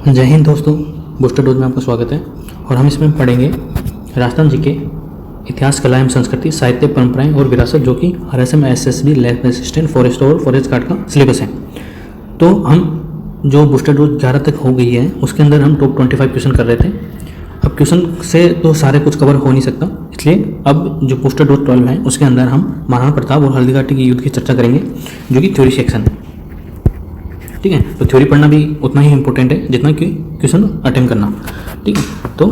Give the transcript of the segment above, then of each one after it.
जय हिंद दोस्तों, booster dose में आपका स्वागत है। और हम इसमें पढ़ेंगे राजस्थान जी के इतिहास, कला एवं संस्कृति, साहित्य, परंपराएं और विरासत, जो कि RSM SSB lab assistant forest और फॉरेस्ट गार्ड का सिलेबस है। तो हम जो बूस्टर डोज 11 तक हो गई है उसके अंदर हम टॉप 25 क्वेश्चन कर रहे थे। अब क्वेश्चन से तो सारे कुछ कवर हो नहीं सकता, इसलिए अब जो बूस्टर डोज 12 है उसके अंदर हम महाराणा प्रताप और हल्दीघाटी के युद्ध की चर्चा करेंगे, जो कि थ्योरी सेक्शन है। ठीक है, तो थ्योरी पढ़ना भी उतना ही इंपॉर्टेंट है जितना कि क्वेश्चन अटेम्प्ट करना। ठीक है, तो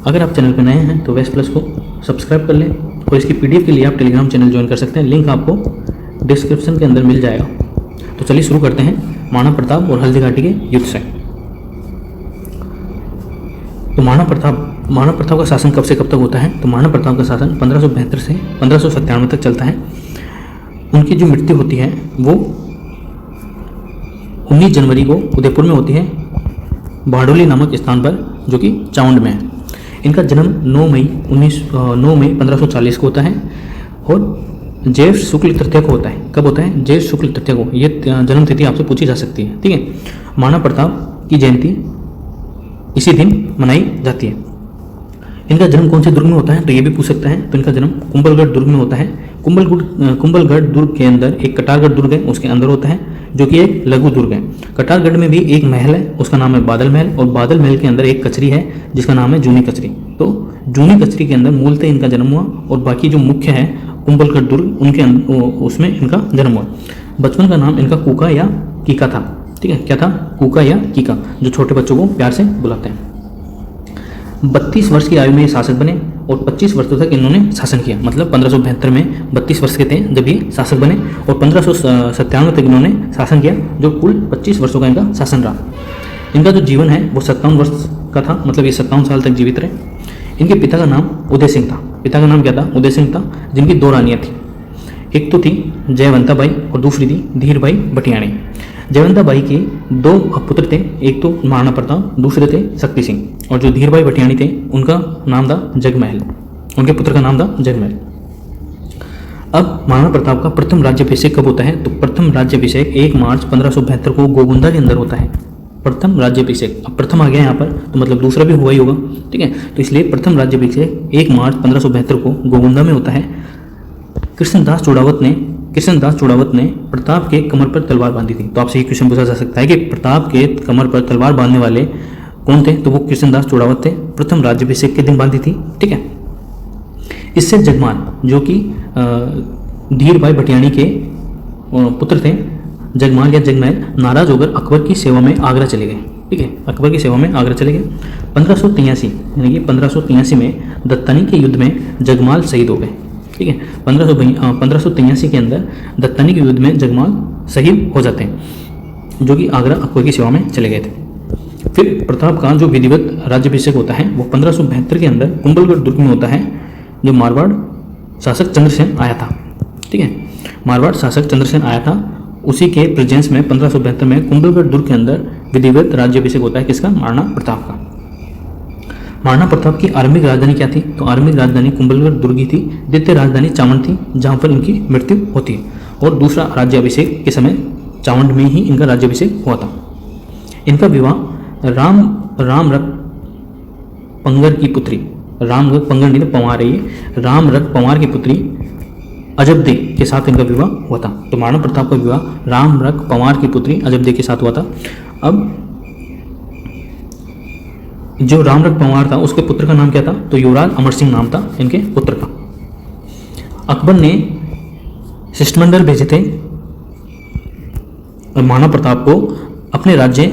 अगर आप चैनल पर नए हैं तो वेस्ट प्लस को सब्सक्राइब कर लें और इसकी PDF के लिए आप टेलीग्राम चैनल ज्वाइन कर सकते हैं, लिंक आपको डिस्क्रिप्शन के अंदर मिल जाएगा। तो चलिए शुरू करते हैं महाराणा प्रताप और हल्दीघाटी के युद्ध से। तो महाराणा प्रताप का शासन कब से कब तक होता है? तो महाराणा प्रताप का शासन 1572 से 1597 तक चलता है। उनकी जो मृत्यु होती है वो 19 जनवरी को उदयपुर में होती है, बारडोली नामक स्थान पर, जो कि चावंड में है। इनका जन्म 9 मई 1540 को होता है और ज्येष्ठ शुक्ल तृतीया को होता है। कब होता है? ज्येष्ठ शुक्ल तृतीया को। ये जन्म तिथि आपसे पूछी जा सकती है। ठीक है, महाराणा प्रताप की जयंती इसी दिन मनाई जाती है। इनका जन्म कौन से दुर्ग में होता है? तो ये भी पूछ सकता है। तो इनका जन्म कुंभलगढ़ दुर्ग में होता है। कुंभलगढ़ दुर्ग के अंदर एक कटारगढ़ दुर्ग है, उसके अंदर होता है, जो कि एक लघु दुर्ग है। कटारगढ़ में भी एक महल है, उसका नाम है बादल महल, और बादल महल के अंदर एक कचरी है जिसका नाम है जूनी कचरी। तो जूनी कचरी के अंदर मूलतः इनका जन्म हुआ, और बाकी जो मुख्य है कुंभलगढ़ दुर्ग उनके उसमें इनका जन्म हुआ। बचपन का नाम इनका कूका या कीका था। ठीक है, क्या था? कूका या कीका, जो छोटे बच्चों को प्यार से बुलाते हैं। 32 वर्ष की आयु में ये शासक बने और 25 वर्षों तक इन्होंने शासन किया। मतलब 1572 में 32 वर्ष के थे जब ये शासक बने, और 1597 तक इन्होंने शासन किया, जो कुल 25 वर्षों का इनका शासन रहा। इनका जो जीवन है वो 57 वर्ष का था, मतलब ये 57 साल तक जीवित रहे। इनके पिता का नाम उदय सिंह था। पिता का नाम क्या था? उदय सिंह था, जिनकी 2 रानियाँ थी। एक तो थी जयवंता बाई और दूसरी थी धीर बाई भटियाणी। जयवंता बाई के 2 पुत्र थे, एक तो महाराणा प्रताप, दूसरे थे शक्ति सिंह, और जो धीर बाई भटियाणी थे उनका नाम था जगमहल। उनके पुत्र का नाम था जगमहल। अब महाराणा प्रताप का प्रथम राज्याभिषेक कब होता है? तो प्रथम राज्याभिषेक 1 मार्च 1572 को गोगुंदा के अंदर होता है। प्रथम राज्याभिषेक, अब प्रथम आ गया यहाँ पर, तो मतलब दूसरा भी हुआ ही होगा। ठीक है, तो इसलिए प्रथम राज्याभिषेक 1 मार्च 1572 को गोगुंदा में होता है। कृष्णदास चूड़ावत ने प्रताप के कमर पर तलवार बांधी थी। तो आपसे ये क्वेश्चन पूछा जा सकता है कि प्रताप के कमर पर तलवार बांधने वाले कौन थे? तो वो कृष्णदास चूड़ावत थे। प्रथम राज्याभिषेक के दिन बांधी थी। ठीक है, इससे जगमान, जो कि धीर बाई भटियाणी के पुत्र थे, जगमान या जगमहल, नाराज होकर अकबर की सेवा में आगरा चले गए। ठीक है, अकबर की सेवा में आगरा चले गए। 1583 यानी कि 1583 में दत्तानी के युद्ध में जगमाल शहीद हो गए। ठीक है, 1583 के अंदर दत्तानी के युद्ध में जगमाल शहीद हो जाते हैं, जो कि आगरा अकबर की सेवा में चले गए थे। फिर प्रताप का जो विधिवत राज्याभिषेक होता है वो 1572 के अंदर कुंभलगढ़ दुर्ग में होता है, जो मारवाड़ शासक चंद्रसेन आया था। ठीक है, मारवाड़ शासक चंद्रसेन आया था, उसी के प्रेजेंस में 1572 में कुंभलगढ़ दुर्ग के अंदर विधिवत राज्याभिषेक होता है। किसका? महाराणा प्रताप का। महाराणा प्रताप की आरंभिक राजधानी क्या थी? तो आरंभिक राजधानी कुंभलगढ़ दुर्ग थी। द्वितीय राजधानी चावंड थी, जहाँ पर इनकी मृत्यु होती है, और दूसरा राज्याभिषेक के समय चावंड में ही इनका राज्याभिषेक हुआ था। इनका विवाह रामरख पंगर की पुत्री, रामरख पंगर नहीं तो पंवार है ये, रामरख पंवार की पुत्री अजबदे के साथ इनका विवाह हुआ था। तो महाराणा प्रताप का विवाह रामरख पंवार की पुत्री अजबदे के साथ हुआ था। अब जो रामरख पंवार था उसके पुत्र का नाम क्या था? तो युवराज अमर सिंह नाम था इनके पुत्र का। अकबर ने शिष्टमंडल भेजे थे महाराणा प्रताप को अपने राज्य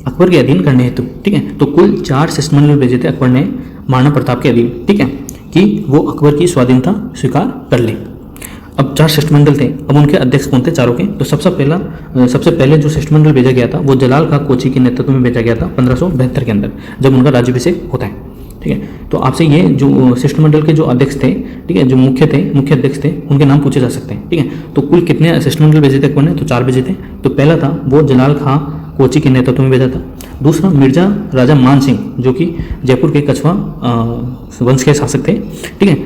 अकबर के अधीन करने हेतु। ठीक है, तो कुल 4 शिष्टमंडल भेजे थे अकबर ने महाराणा प्रताप के अधीन। ठीक है, कि वो अकबर की स्वाधीनता स्वीकार कर ले। अब 4 शिष्टमंडल थे। अब उनके अध्यक्ष कौन थे चारों के? तो सबसे पहले जो शिष्टमंडल भेजा गया था वो जलाल खां कोची के नेतृत्व में भेजा गया था 1572 के अंदर, जब उनका राज्याभिषेक होता है। ठीक है, तो आपसे ये जो शिष्टमंडल के जो अध्यक्ष थे, ठीक है, जो मुख्य अध्यक्ष थे, उनके नाम पूछे जा सकते हैं। ठीक है, तो कुल कितने शिष्टमंडल भेजे थे अकबर ने? तो 4 भेजे थे। तो पहला था वो जलाल खां कोची के नेतृत्व में भेजा था। दूसरा मिर्जा राजा मान सिंह, जो कि जयपुर के कछवा वंश के शासक थे। ठीक है,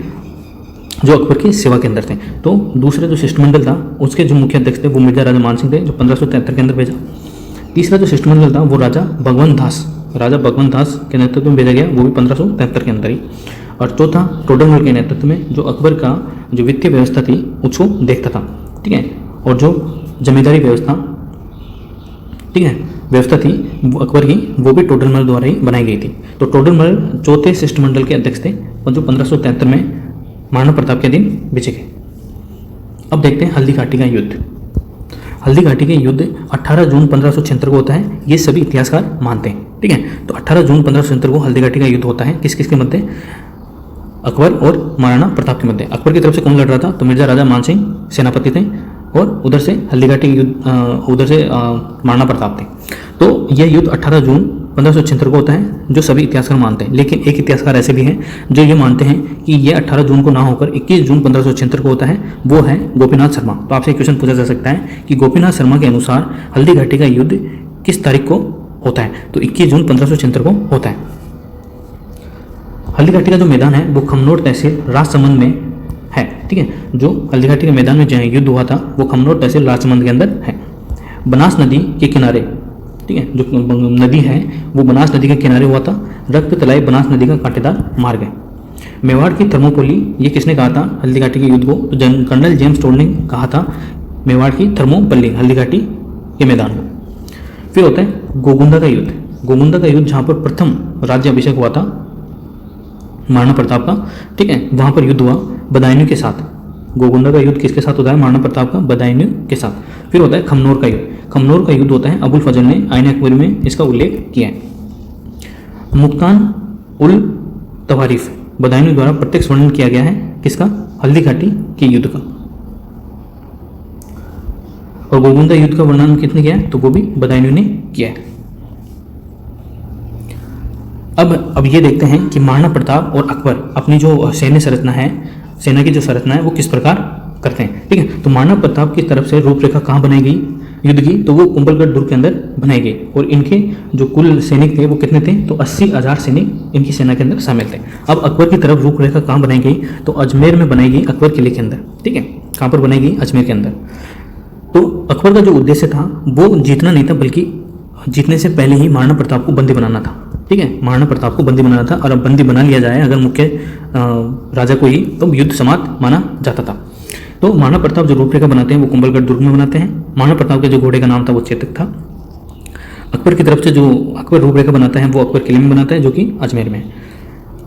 जो अकबर की सेवा के अंदर थे। तो दूसरे जो शिष्टमंडल था उसके जो मुख्य अध्यक्ष थे वो मिर्जा राजा मान सिंह थे, जो 1573 के अंदर भेजा। तीसरा जो शिष्टमंडल था वो राजा भगवंत दास राजा भगवंत दास के नेतृत्व में भेजा गया, वो भी 1573 के अंदर ही। और चौथा टोडरमल के नेतृत्व में, जो अकबर का जो वित्तीय व्यवस्था थी उसको देखता था, ठीक है, और जो जमींदारी व्यवस्था, ठीक है, व्यवस्था थी वो अकबर की, वो भी टोडरमल द्वारा ही बनाई गई थी। तो टोडरमल चौथे शिष्टमंडल के अध्यक्ष थे और जो 1573 में महाराणा प्रताप के दिन बेचे गए। अब देखते हैं हल्दी घाटी का युद्ध। हल्दी घाटी के युद्ध 18 जून 1576 को होता है, ये सभी इतिहासकार मानते हैं, ठीक है। तो 18 जून 1576 को हल्दी घाटी का युद्ध होता है, किस किस के मध्य? अकबर और महाराणा प्रताप के मध्य। अकबर की तरफ से कौन लड़ रहा था? तो मिर्जा राजा मान सिंह सेनापति थे और उधर से हल्दी घाटी युद्ध, उधर से महाराणा प्रताप थे। तो यह युद्ध 18 जून 1576 को होता है, जो सभी इतिहासकार मानते हैं। लेकिन एक इतिहासकार ऐसे भी हैं जो ये मानते हैं कि ये 18 जून को ना होकर 21 जून 1576 को होता है, वो है गोपीनाथ शर्मा। तो आपसे एक क्वेश्चन पूछा जा सकता है कि गोपीनाथ शर्मा के अनुसार हल्दी घाटी का युद्ध किस तारीख को होता है? तो 21 जून 1576 को होता है। हल्दी घाटी का जो मैदान है वो खमनोर तहसील राजसमंद में है, ठीक है। जो हल्दी घाटी के मैदान में जो युद्ध हुआ था वो खमनोर तहसील राजसमंद के अंदर है। बनास नदी के किनारे, ठीक है, जो नदी है वो बनास नदी के किनारे हुआ था। रक्त तलाई बनास नदी का कांटेदार मार्ग है। मेवाड़ की थर्मोपोली, ये किसने कहा था हल्दी घाटी के युद्ध को? तो कर्नल जेम्स टोड ने कहा था मेवाड़ की थर्मोपल्ली हल्दी घाटी के मैदान को। फिर होता है गोगुंदा का युद्ध। गोगुंदा का युद्ध जहाँ पर प्रथम राज्याभिषेक हुआ था महाराणा प्रताप का, ठीक है, वहाँ पर युद्ध हुआ बदायूं के साथ। गोगुंदा का युद्ध किसके साथ होता है? महाराणा प्रताप का बदायूं के साथ। फिर होता है खमनोर का युद्ध। खमनोर का युद्ध होता है, अबुल फजल ने आईन अकबरी में इसका उल्लेख किया है। मुक्तान उल तवारीफ बदायूं द्वारा प्रत्यक्ष वर्णन किया गया है, किसका? हल्दी घाटी के युद्ध का। और गोगुंदा युद्ध का वर्णन किसने किया है? तो वो भी बदायूं ने किया है। अब ये देखते हैं कि महाराणा प्रताप और अकबर अपनी जो सैन्य संरचना है, सेना की जो संरचना है वो किस प्रकार करते हैं, ठीक है। तो महाराणा प्रताप की तरफ से रूपरेखा कहाँ बनाई गई युद्ध की? तो वो कुंभलगढ़ दुर्ग के अंदर बनाई गई। और इनके जो कुल सैनिक थे वो कितने थे? तो 80,000 सैनिक इनकी सेना के अंदर शामिल थे। अब अकबर की तरफ रूपरेखा कहाँ बनाई गई? तो अजमेर में बनाई गई, अकबर किले के अंदर, ठीक है। कहाँ पर बनाई गई? अजमेर के अंदर। तो अकबर का जो उद्देश्य था वो जीतना नहीं था, बल्कि जीतने से पहले ही महाराणा प्रताप को बंदी बनाना था, ठीक है। महाराणा प्रताप को बंदी बनाना था, और अब बंदी बना लिया जाए अगर मुख्य राजा को ही, तो युद्ध समाप्त माना जाता था। तो महाराणा प्रताप जो रूपरेखा बनाते हैं वो कुंभलगढ़ दुर्ग में बनाते हैं। महाराणा प्रताप के जो घोड़े का नाम था वो चेतक था। अकबर की तरफ से जो अकबर रूपरेखा बनाता है वो अकबर किले में बनाता है, जो कि अजमेर में।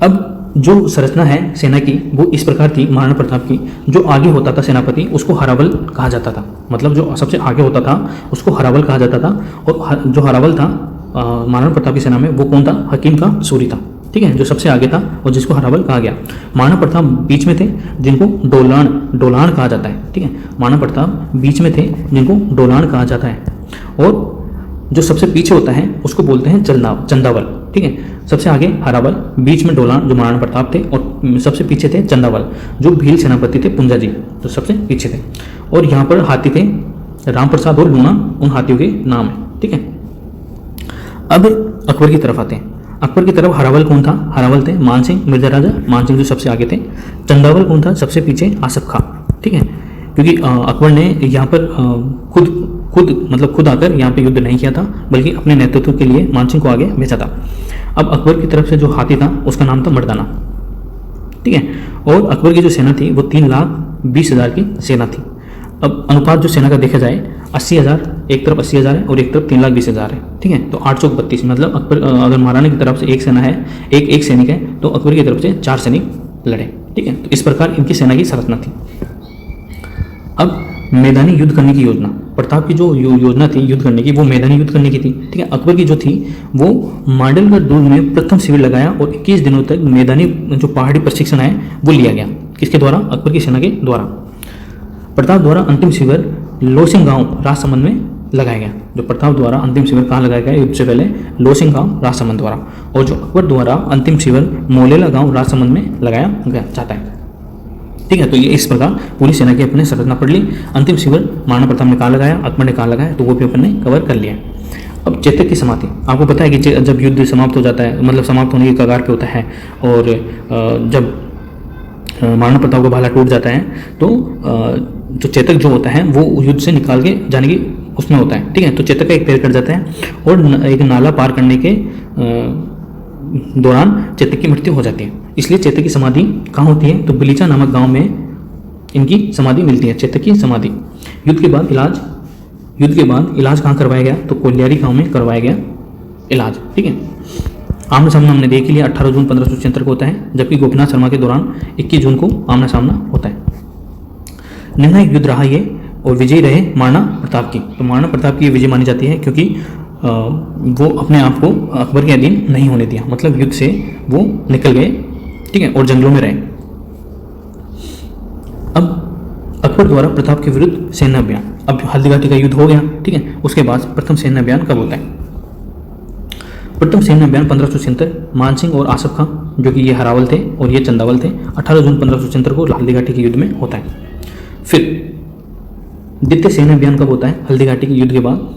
अब जो संरचना है सेना की वो इस प्रकार थी महाराणा प्रताप की। जो आगे होता था सेनापति उसको हरावल कहा जाता था, मतलब जो सबसे आगे होता था उसको हरावल कहा जाता था। और जो हरावल था महाराणा प्रताप की सेना में वो कौन था? हकीम का सूरी था, ठीक है, जो सबसे आगे था और जिसको हरावल कहा गया। महाराणा प्रताप बीच में थे, जिनको डोलान कहा जाता है, ठीक है। महाराणा प्रताप बीच में थे, जिनको डोलान कहा जाता है। और जो सबसे पीछे होता है उसको बोलते हैं चंदावल, ठीक है। सबसे आगे हरावल, बीच में डोलान जो महाराणा प्रताप थे, और सबसे पीछे थे चंदावल जो भील सेनापति थे, पुंजा जी जो सबसे पीछे थे। और यहाँ पर हाथी थे राम प्रसाद और लूणा, उन हाथियों के नाम है, ठीक है। अब अकबर की तरफ आते हैं। अकबर की तरफ हरावल कौन था? हरावल थे मानसिंह, मिर्जा राजा मानसिंह जो सबसे आगे थे। चंदावल कौन था? सबसे पीछे आसफ खां, ठीक है। क्योंकि अकबर ने यहाँ पर खुद आकर यहाँ पे युद्ध नहीं किया था, बल्कि अपने नेतृत्व के लिए मानसिंह को आगे भेजा था। अब अकबर की तरफ से जो हाथी था उसका नाम था मर्दाना, ठीक है। और अकबर की जो सेना थी वो 3,20,000 की सेना थी। अब अनुपात जो सेना का देखा जाए 80,000, एक तरफ 80,000 है और एक तरफ 3,20,000 है, ठीक है। तो 8 चौक 32, मतलब अकबर अगर महाराणा की तरफ से एक सेना है, एक सैनिक है, तो अकबर की तरफ से 4 सैनिक लड़े, ठीक है। तो इस प्रकार इनकी सेना की संरचना थी। अब मैदानी युद्ध करने की योजना, प्रताप की जो योजना थी युद्ध करने की, वो मैदानी युद्ध करने की थी, ठीक है। अकबर की जो थी वो मांडलगढ़ दुर्ग में प्रथम शिविर लगाया और 21 दिनों तक मैदानी जो पहाड़ी प्रशिक्षण है वो लिया गया। किसके द्वारा? अकबर की सेना के द्वारा। प्रताप द्वारा अंतिम शिविर लोसिंग गांव राजसमंद में लगाया गया। जो प्रताप द्वारा अंतिम शिविर कहाँ लगाया गया? युद्ध से पहले लोसिंग गांव राजसमंद द्वारा। और जो अकबर द्वारा अंतिम शिविर मोलेला गांव राजसमंद में लगाया गया जाता है, ठीक है। तो ये इस प्रकार पूरी सेना की अपने संरचना पढ़ ली। अंतिम शिविर महाराणा प्रताप ने कहाँ लगाया, अकबर ने कहाँ लगाया, तो वो भी अपन ने कवर कर लिया। अब चेतक की समाधि, आपको पता है कि जब युद्ध समाप्त हो जाता है, मतलब समाप्त होने की कगार पे होता है, और जब महाराणा प्रताप का भाला टूट जाता है, तो जो चेतक जो होता है वो युद्ध से निकाल के जाने की उसमें होता है, ठीक है। तो चेतक का एक पैर कट जाता है और एक नाला पार करने के दौरान चेतक की मृत्यु हो जाती है। इसलिए चेतक की समाधि कहाँ होती है? तो बिलीचा नामक गांव में इनकी समाधि मिलती है, चेतक की समाधि। युद्ध के बाद इलाज कहाँ करवाया गया? तो कोलियारी गांव में करवाया गया इलाज, ठीक है। आमना सामना हमने देख लिया 18 जून 1576 को होता है, जबकि गोपीनाथ शर्मा के दौरान 21 जून को आमना सामना होता है। निर्णायक युद्ध रहा ये, और विजयी रहे महाराणा प्रताप की। तो महाराणा प्रताप की विजय मानी जाती है क्योंकि वो अपने आप को अकबर के अधीन नहीं होने दिया, मतलब युद्ध से वो निकल गए, ठीक है, और जंगलों में रहे। अब अकबर द्वारा प्रताप के विरुद्ध सैन्य अभियान, अब हल्दीघाटी का युद्ध हो गया, ठीक है। उसके बाद प्रथम सैन्य अभियान कब होता है? प्रथम सैन्य अभियान 1576, मानसिंह और आसफ खां, जो कि ये हरावल थे और ये चंदावल थे, 18 जून 1576 को हल्दीघाटी के युद्ध में होता है। फिर द्वितीय सैन्य अभियान कब होता है? हल्दीघाटी के युद्ध के बाद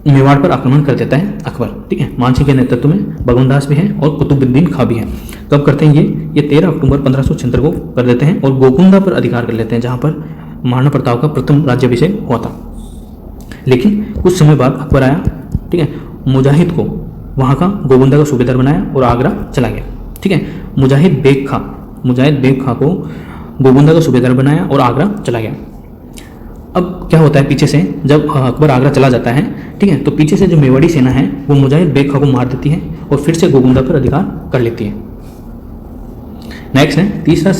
मेवाड़ पर आक्रमण कर देता है अकबर, ठीक है। मानसिंह के नेतृत्व में भगवनदास भी है और कुतुबुद्दीन खां भी है। कब करते हैं ये 13 अक्टूबर 1576 को कर देते हैं और गोकुंदा पर अधिकार कर लेते हैं, जहां पर महाराणा प्रताप का प्रथम राज्याभिषेक हुआ था। लेकिन कुछ समय बाद अकबर आया, ठीक है, मुजाहिद को वहाँ का गोकुंदा का सूबेदार बनाया और आगरा चला गया, ठीक है। मुजाहिद बेग खां को गोकुंदा का सूबेदार बनाया और आगरा चला गया। अब क्या होता है, पीछे से जब अकबर आगरा चला जाता है, ठीक है, तो पीछे से जो मेवाड़ी सेना है वो मुजाहिद बेग खां को मार देती है और फिर से गोकुंदा पर अधिकार कर लेती है। नेक्स्ट है तीसरा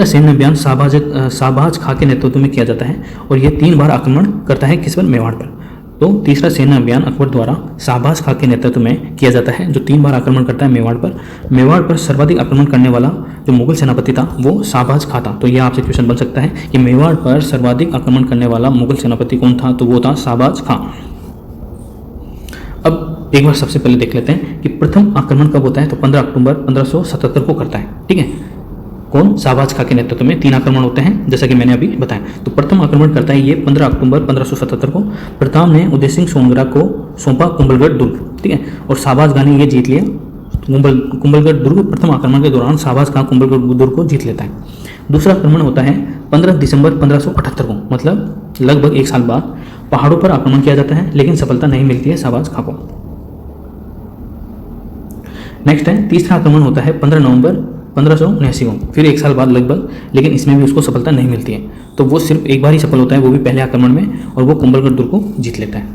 सैन्य अभियान शाहबाज खां के नेतृत्व में किया जाता है और यह 3 बार आक्रमण करता है किस पर? मेवाड़ पर। तो तीसरा सैन्य अभियान अकबर द्वारा शाहबाज खां के नेतृत्व में किया जाता है, जो 3 बार आक्रमण करता है मेवाड़ पर सर्वाधिक आक्रमण करने वाला जो मुगल सेनापति था वो शाहबाज खां था। तो यह आपसे क्वेश्चन बन सकता है कि मेवाड़ पर सर्वाधिक आक्रमण करने वाला मुगल सेनापति कौन था? तो वो था शाहबाज खां। अब एक बार सबसे पहले देख लेते हैं कि प्रथम आक्रमण कब होता है? तो 15 अक्टूबर 1577 को करता है, ठीक है। कौन? शाहबाज खां के नेतृत्व में 3 आक्रमण होते हैं, जैसा कि मैंने अभी बताया। तो प्रथम आक्रमण करता है ये 15 अक्टूबर 1577 को। प्रताप ने उदय सिंह सोनगरा को सौंपा कुंभलगढ़ दुर्ग, ठीक है, और शाहबाज खां ने ये जीत लिया कुंभलगढ़ दुर्ग। प्रथम आक्रमण के दौरान शाहबाज खां कुंभलगढ़ दुर्ग को जीत लेता है। दूसरा आक्रमण होता है 15 दिसंबर 1578 को, मतलब लगभग 1 साल बाद पहाड़ों पर आक्रमण किया जाता है, लेकिन सफलता नहीं मिलती है शाहबाज खां को। नेक्स्ट है तीसरा आक्रमण होता है 15 नवंबर 1579 को, फिर 1 साल बाद लगभग, लेकिन इसमें भी उसको सफलता नहीं मिलती है। तो वो सिर्फ एक बार ही सफल होता है, वो भी पहले आक्रमण में, और वो कुंभलगढ़ दुर्ग को जीत लेता है।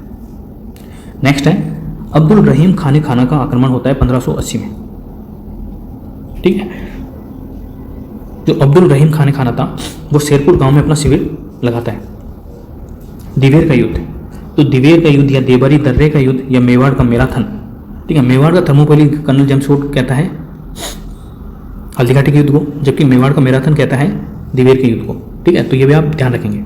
नेक्स्ट है अब्दुल रहीम खान खाना का आक्रमण होता है 1580 में, ठीक है। जो अब्दुल रहीम खान खाना था वो शेरपुर गांव में अपना शिविर लगाता है। दिवेर का युद्ध, तो दिवेर का युद्ध या देवरी दर्रे का युद्ध या मेवाड़ का मैराथन, ठीक है। मेवाड़ का थर्मोपैली कर्नल जेम्स वुड कहता है हल्दीघाटी के युद्ध को, जबकि मेवाड़ का मैराथन कहता है दिवेर के युद्ध को, ठीक है। तो ये भी आप ध्यान रखेंगे।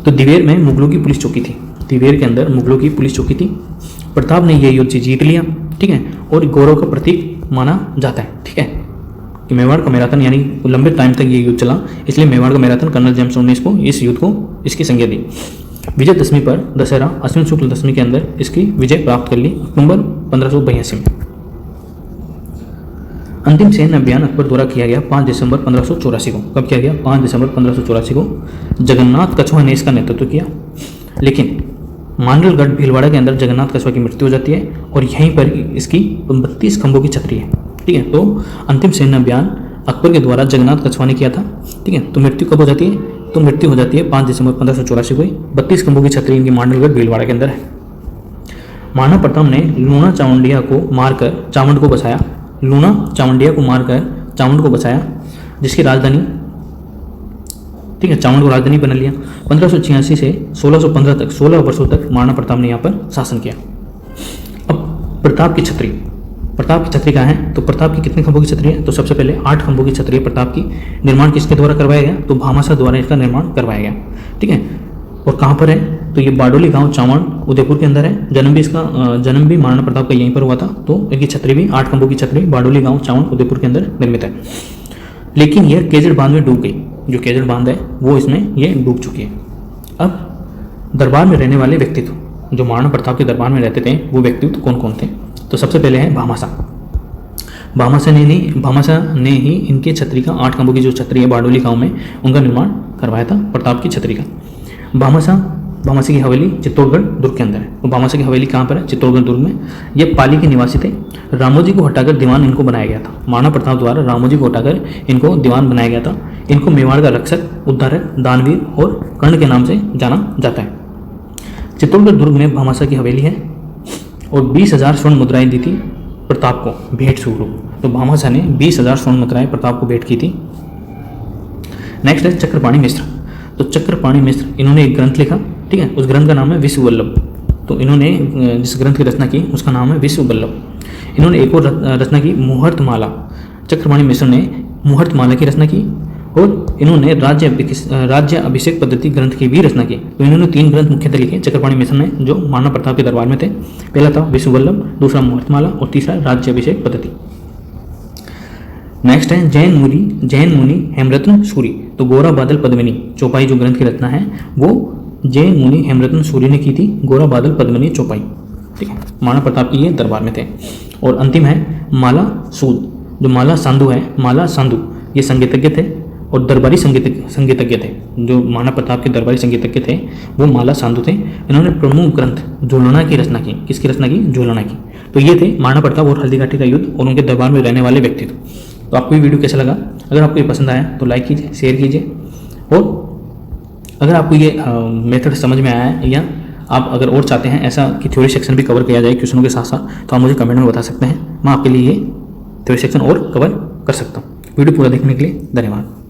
तो दिवेर में मुगलों की पुलिस चौकी थी, दिवेर के अंदर मुगलों की पुलिस चौकी थी। प्रताप ने यह युद्ध जीत लिया, ठीक है, और गौरव का प्रतीक माना जाता है, ठीक है, कि मेवाड़ का मैराथन यानी लंबे टाइम तक ये युद्ध चला, इसलिए मेवाड़ का मैराथन कर्नल जेम्स वुड ने इसको इस युद्ध को इसकी संज्ञा दी। विजयदशमी पर दशहरा अश्विन शुक्ल दशमी के अंदर इसकी विजय प्राप्त कर ली अक्टूबर 1582 में। अंतिम सैन्य अभियान अकबर द्वारा किया गया 5 दिसंबर 1584 को। कब किया गया? 5 दिसंबर 1584 को। जगन्नाथ कछुआ ने इसका नेतृत्व किया, लेकिन मांडलगढ़ भीलवाड़ा के अंदर जगन्नाथ कछुआ की मृत्यु हो जाती है और यहीं पर इसकी 32 खंभों की छतरी है, ठीक है। तो अंतिम सैन्य अभियान अकबर के द्वारा जगन्नाथ कछुआ ने किया था, ठीक है। तो मृत्यु कब हो जाती है? तो मृत्यु हो जाती है 5 दिसंबर 1584 को। 32 खंभों की छतरी इनकी मांडलगढ़ भीलवाड़ा के अंदर है। महाराणा प्रताप ने लूणा चावंडिया को मारकर चावंड को बचाया, जिसकी राजधानी, ठीक है, चावंड को राजधानी बना लिया। 1586 से 1615 तक 16 वर्षों तक महाराणा प्रताप ने यहाँ पर शासन किया। अब प्रताप की छतरी कहाँ है? तो प्रताप की कितने खंभों की छतरी है? तो सबसे पहले 8 खंभों की छतरी है प्रताप की। निर्माण किसके द्वारा करवाया गया? तो भामाशाह द्वारा इसका निर्माण करवाया गया, ठीक है। और कहाँ पर है? तो ये बाडोली गांव चावंड उदयपुर के अंदर है। जन्म भी महाराणा प्रताप का यहीं पर हुआ था। तो इनकी छतरी भी 8 खंभों की छतरी बाडोली गांव चावंड उदयपुर के अंदर निर्मित है। लेकिन यह केजड़ बांध में डूब गई। जो केजड़ बांध है वो इसमें ये डूब चुकी है। अब दरबार में रहने वाले व्यक्तित्व, जो महाराणा प्रताप के दरबार में रहते थे, वो व्यक्तित्व कौन कौन थे? तो सबसे पहले है भामाशाह ने ही इनके छतरी का 8 खंभों की जो छतरी है बारडोली गांव में, उनका निर्माण करवाया था प्रताप की छतरी का। भामाशाह की हवेली चित्तौड़गढ़ दुर्ग के अंदर है। तो भामाशाह की हवेली कहाँ पर है? चित्तौड़गढ़ दुर्ग में। ये पाली के निवासी थे। रामोजी को हटाकर दीवान इनको बनाया गया था। महाराणा प्रताप द्वारा रामोजी को हटाकर इनको दीवान बनाया गया था। इनको मेवाड़ का रक्षक, उद्धारक, दानवीर और कर्ण के नाम से जाना जाता है। चित्तौड़गढ़ दुर्ग में भामाशाह की हवेली है और 20,000 स्वर्ण मुद्राएं दी थी प्रताप को भेंट स्वरूप। तो भामाशाह ने 20,000 स्वर्ण मुद्राएं प्रताप को भेंट की थी। नेक्स्ट है चक्रपाणि मिश्र। तो चक्रपाणि मिश्र इन्होंने एक ग्रंथ लिखा, ठीक है, उस ग्रंथ का नाम है विश्ववल्लभ। तो इन्होंने जिस ग्रंथ की रचना की उसका नाम है विश्ववल्लभ। इन्होंने एक और रचना की मुहूर्तमाला। चक्रपाणि मिश्र ने मुहूर्तमाला की रचना की और इन्होंने राज्य अभिषेक पद्धति ग्रंथ की भी रचना की। तो इन्होंने 3 ग्रंथ मुख्यतः लिखे चक्रपाणि मिश्र ने, जो महाराणा प्रताप के दरबार में थे। पहला था विश्ववल्लभ, दूसरा मुहूर्तमाला और तीसरा राज्य अभिषेक पद्धति। नेक्स्ट है जैन मुनि हेमरत्न सूरी। तो गोरा बादल पद्मिनी चौपाई जो ग्रंथ की रचना है वो जैन मुनि हेमरत्न सूरी ने की थी, गोरा बादल पद्मिनी चौपाई, ठीक है, महाराणा प्रताप के ये दरबार में थे। और अंतिम है माला सूद। जो माला सांधु है, माला सांधु ये संगीतज्ञ थे और दरबारी संगीतज्ञ थे। जो महाराणा प्रताप के दरबारी संगीतज्ञ थे वो माला सांधु थे। इन्होंने प्रमुख ग्रंथ झोलना की रचना की। किसकी रचना की? झोलना की। तो ये थे महाराणा प्रताप और हल्दीघाटी का युद्ध और उनके दरबार में रहने वाले व्यक्तित्व। तो आपको ये वीडियो कैसा लगा? अगर आपको ये पसंद आया तो लाइक कीजिए, शेयर कीजिए। और अगर आपको ये मेथड समझ में आया है या आप अगर और चाहते हैं ऐसा कि थ्योरी सेक्शन भी कवर किया जाए क्वेश्चनों के साथ साथ, तो आप मुझे कमेंट में बता सकते हैं। मैं आपके लिए ये थ्योरी सेक्शन और कवर कर सकता हूँ। वीडियो पूरा देखने के लिए धन्यवाद।